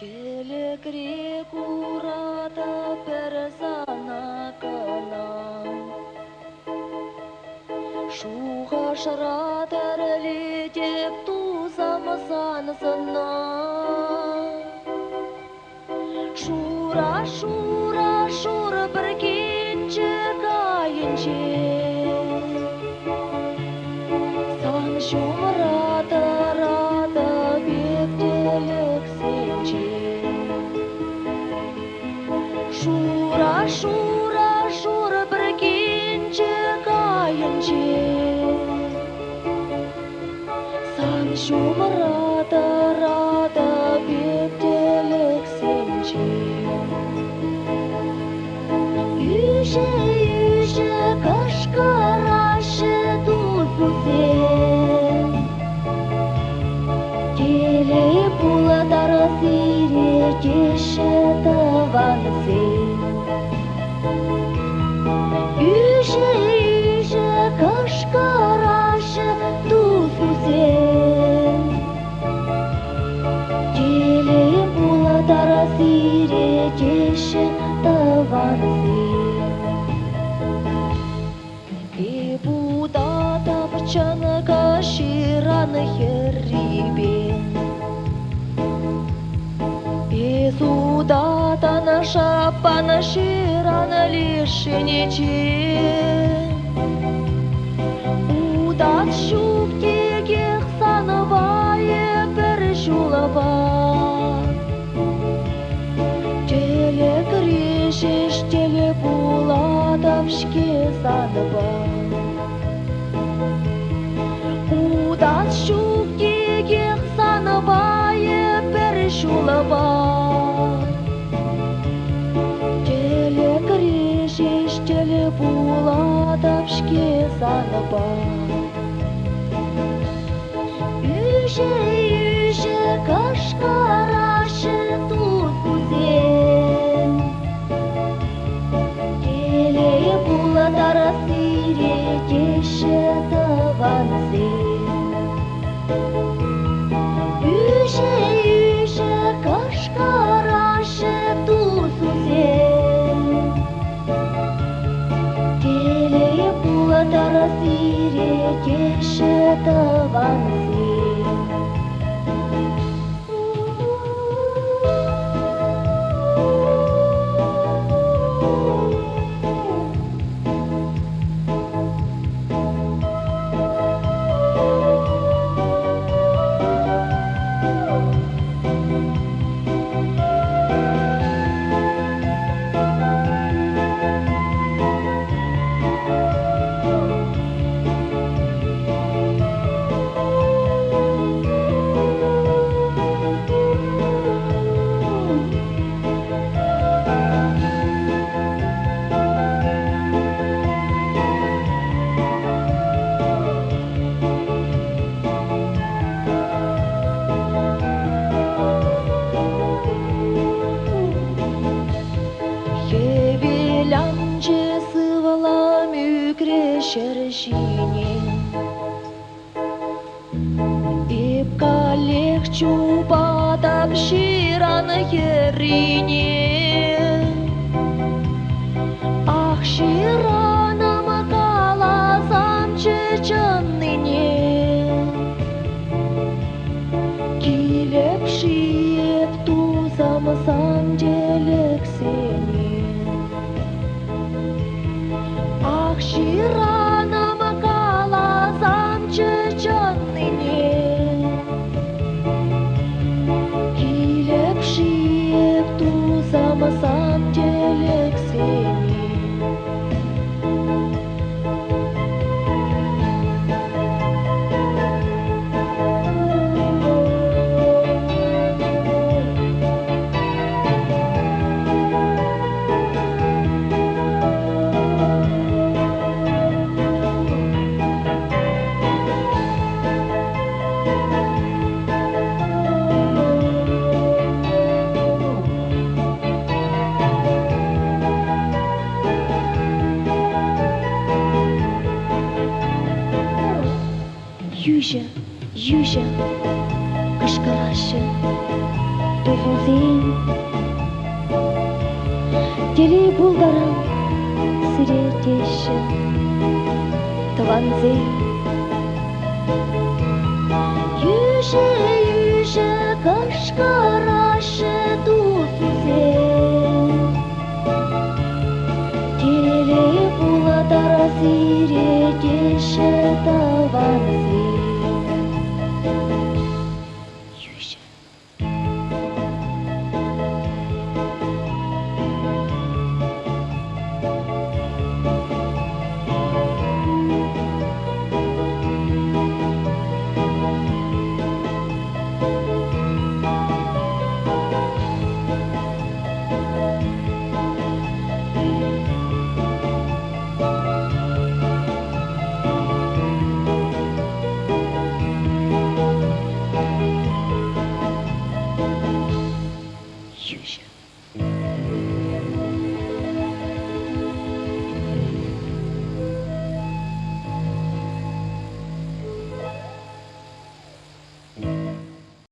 Челекре курата персана канам Шуға шыратыр летеп тузамасан сына Шура, шура, шура бір кетші кайынше Сан шумрата рата бептелік сенче Шура, шура, шура бір кетші кайынше Сан шумрата рата бептелік сенче Үйші, үйші, қашқарашы тузбузе Келей бұладар сире кеші тавансы Үйші, үйші, қашқарашы тузбузе Келей бұладар сире кеші тавансы Чанка шираны херрибен Безудатана шапана шираны лишенечен Удат шуктегех санывае бір жулаба Телек решеш теле буладавшке саныба Удат шуктегех санывае бір жулаба Телек решеш теле буладавшке саныба Үйші, үйші, қашқарашы тузбузе Келей буладар сире кеші тавансы Үйші, үйші, қашқарашы тузбузе Келей буладар сире кеші тавансы Ипкалех чубатап шираны херрине Ах, шираным каласам чечынныне Килеп шиеп тузамсам делек сене Ах, шираным каласам чечынныне Килеп шиеп тузамсам делек сене Южа, кышкырашы, сен теле булдарың сиретеші тванзей Юже юже кашкарашы тусу сен теле буладар сиретеші тванзей